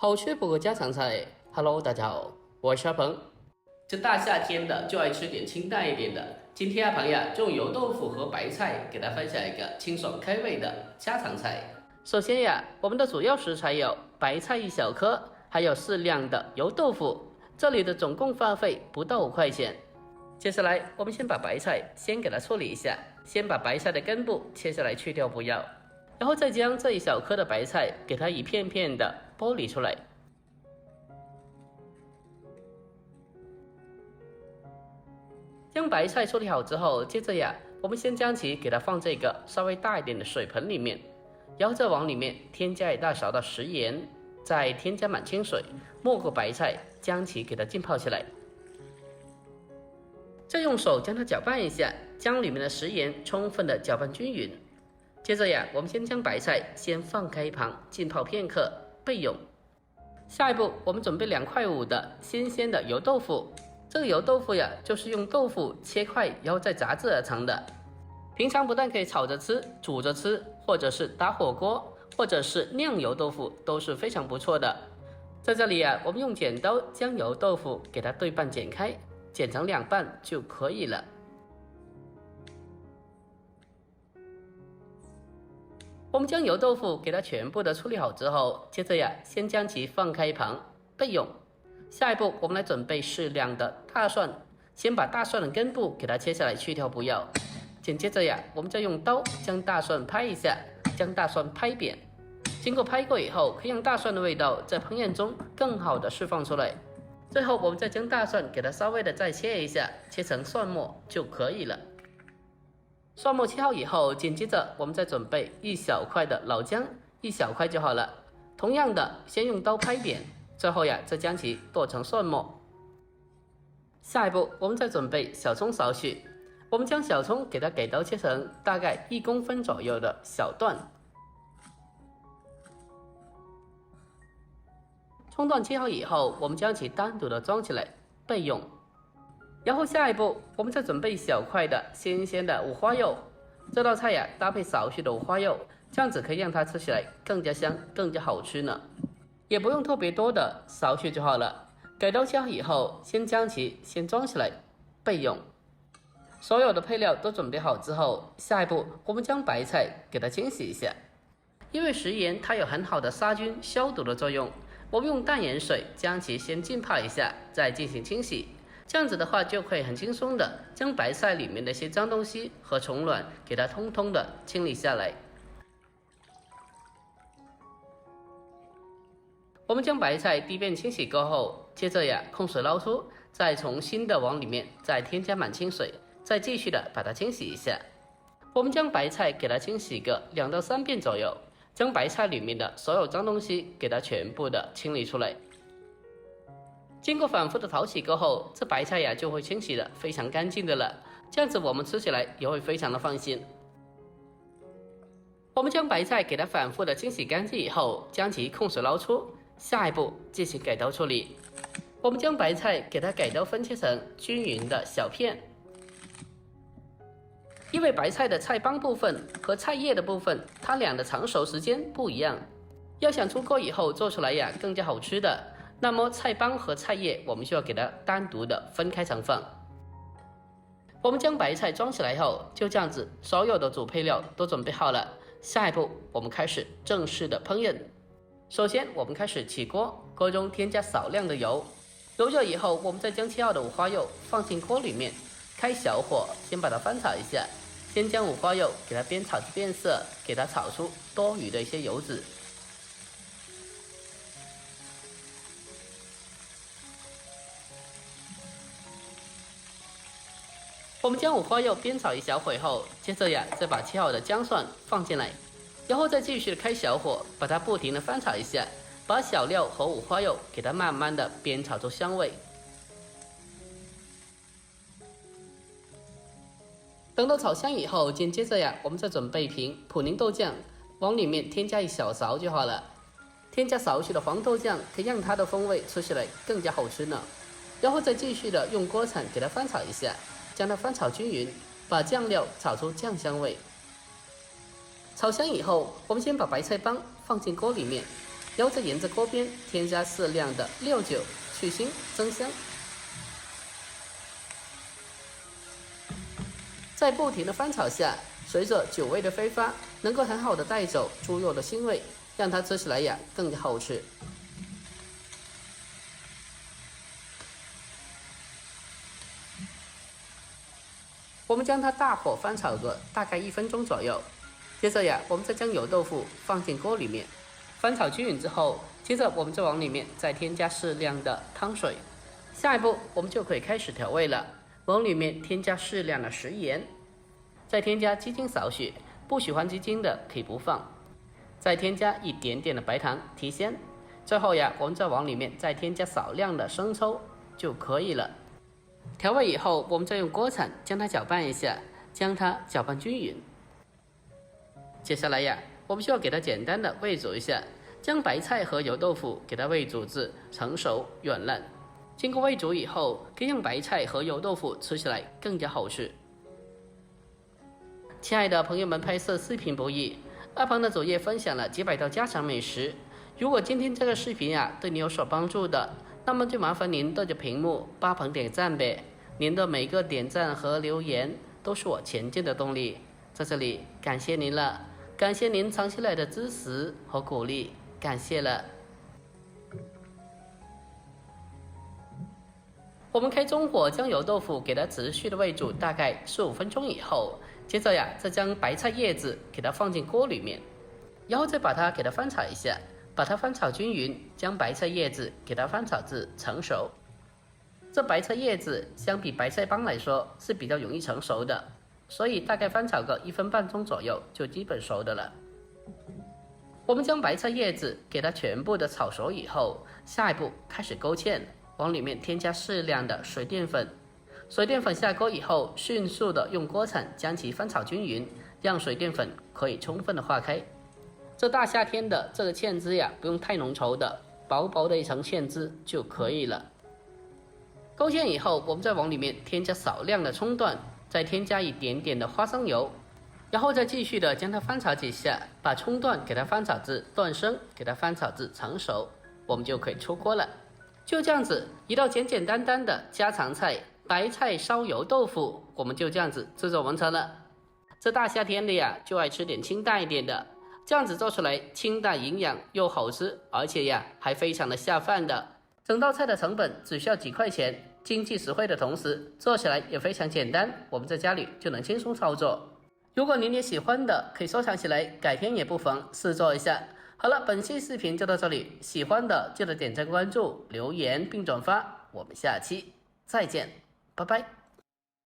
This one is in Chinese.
好吃不过家常菜。Hello， 大家好，我是阿鹏。这大夏天的就爱吃点清淡一点的。今天阿鹏呀，就用油豆腐和白菜给大家分享一个清爽开胃的家常菜。首先呀，我们的主要食材有白菜1小颗，还有适量的油豆腐，这里的总共花费不到5块钱。接下来我们先把白菜先给它处理一下，先把白菜的根部切下来去掉不要，然后再将这1小颗的白菜给它一片片的剥离出来。将白菜处理好之后，接着呀，我们先将其给它放这个稍微大一点的水盆里面，然后再往里面添加1大勺的食盐，再添加满清水，没过白菜，将其给它浸泡起来。再用手将它搅拌一下，将里面的食盐充分的搅拌均匀。接着呀，我们先将白菜先放开一旁浸泡片刻备用。下一步，我们准备2.5块的新鲜的油豆腐。这个油豆腐呀，就是用豆腐切块然后再炸制而成的。平常不但可以炒着吃、煮着吃，或者是打火锅，或者是酿油豆腐，都是非常不错的。在这里呀，我们用剪刀将油豆腐给它对半剪开，剪成2半就可以了。我们将油豆腐给它全部的处理好之后，接着呀，先将其放开一旁备用。下一步，我们来准备适量的大蒜，先把大蒜的根部给它切下来去掉不要。紧接着呀，我们再用刀将大蒜拍一下，将大蒜拍扁。经过拍过以后，可以让大蒜的味道在烹饪中更好的释放出来。最后，我们再将大蒜给它稍微的再切一下，切成蒜末就可以了。蒜末切好以后，紧接着我们再准备1小块的老姜，1小块就好了。同样的，先用刀拍扁。最后呀，再将其剁成蒜末。下一步，我们再准备小葱少许。我们将小葱给它改刀切成大概1公分左右的小段。葱段切好以后，我们将其单独的装起来备用。然后下一步，我们再准备1小块的新鲜的五花肉。这道菜呀，搭配少许的五花肉，这样子可以让它吃起来更加香、更加好吃呢。也不用特别多的，少许就好了。改刀切好以后，先将其先装起来备用。所有的配料都准备好之后，下一步我们将白菜给它清洗一下。因为食盐它有很好的杀菌消毒的作用，我们用淡盐水将其先浸泡一下，再进行清洗。这样子的话，就可以很轻松的将白菜里面的一些脏东西和虫卵给它通通的清理下来。我们将白菜滴遍清洗过后，接着呀控水捞出，再重新的往里面再添加满清水，再继续的把它清洗一下。我们将白菜给它清洗个2到3遍左右，将白菜里面的所有脏东西给它全部的清理出来。经过反复的淘洗过后，这白菜呀就会清洗的非常干净的了，这样子我们吃起来也会非常的放心。我们将白菜给它反复的清洗干净以后，将其控水捞出。下一步进行改刀处理，我们将白菜给它改刀分切成均匀的小片。因为白菜的菜帮部分和菜叶的部分，它俩的长熟时间不一样，要想出锅以后做出来呀更加好吃的，那么菜帮和菜叶我们需要给它单独的分开盛放。我们将白菜装起来后，就这样子，所有的主配料都准备好了。下一步我们开始正式的烹饪。首先，我们开始起锅，锅中添加少量的油，油热以后，我们再将切好的五花肉放进锅里面，开小火，先把它翻炒一下，先将五花肉给它煸炒至变色，给它炒出多余的一些油脂。我们将五花肉煸炒1小会后，接着呀，再把切好的姜蒜放进来。然后再继续的开小火，把它不停的翻炒一下，把小料和五花肉给它慢慢的煸炒出香味。等到炒香以后，紧接着呀，我们再准备一瓶普宁豆酱，往里面添加1小勺就好了。添加少许的黄豆酱，可以让它的风味吃起来更加好吃呢。然后再继续的用锅铲给它翻炒一下，将它翻炒均匀，把酱料炒出酱香味。炒香以后，我们先把白菜帮放进锅里面，然后再沿着锅边添加适量的料酒去腥增香，在不停的翻炒下，随着酒味的挥发，能够很好的带走猪肉的腥味，让它吃起来呀更加好吃。我们将它大火翻炒个大概1分钟左右，接着呀，我们再将油豆腐放进锅里面，翻炒均匀之后，接着我们再往里面再添加适量的汤水。下一步我们就可以开始调味了，往里面添加适量的食盐，再添加鸡精少许，不喜欢鸡精的可以不放，再添加一点点的白糖提鲜。最后呀，我们再往里面再添加少量的生抽就可以了。调味以后，我们再用锅铲将它搅拌一下，将它搅拌均匀。接下来呀，我们需要给它简单的煨煮一下，将白菜和油豆腐给它煨煮至成熟软烂。经过煨煮以后，可以让白菜和油豆腐吃起来更加好吃。亲爱的朋友们，拍摄视频不易，阿庞的主页分享了几百道家常美食。如果今天这个视频呀对你有所帮助的，那么就麻烦您对着屏幕帮阿庞点赞呗。您的每个点赞和留言都是我前进的动力，在这里感谢您了，感谢您长期来的支持和鼓励，感谢了。我们开中火将油豆腐给它持续的煨煮大概15分钟以后，接着呀再将白菜叶子给它放进锅里面，然后再把它给它翻炒一下，把它翻炒均匀，将白菜叶子给它翻炒至成熟。这白菜叶子相比白菜帮来说是比较容易成熟的，所以大概翻炒个1分半钟左右就基本熟的了。我们将白菜叶子给它全部的炒熟以后，下一步开始勾芡，往里面添加适量的水淀粉。水淀粉下锅以后，迅速的用锅铲将其翻炒均匀，让水淀粉可以充分的化开。这大夏天的这个芡汁呀，不用太浓稠的，薄薄的一层芡汁就可以了。勾芡以后，我们再往里面添加少量的葱段，再添加一点点的花生油，然后再继续的将它翻炒几下，把葱段给它翻炒至断生，给它翻炒至成熟，我们就可以出锅了。就这样子，一道简简单单的家常菜白菜烧油豆腐，我们就这样子制作完成了。这大夏天的呀，就爱吃点清淡一点的，这样子做出来清淡营养又好吃，而且呀还非常的下饭的。整道菜的成本只需要几块钱，经济实惠的同时做起来也非常简单，我们在家里就能轻松操作。如果您也喜欢的，可以收藏起来，改天也不妨试做一下。好了，本期视频就到这里，喜欢的记得点赞关注、留言并转发，我们下期再见，拜拜。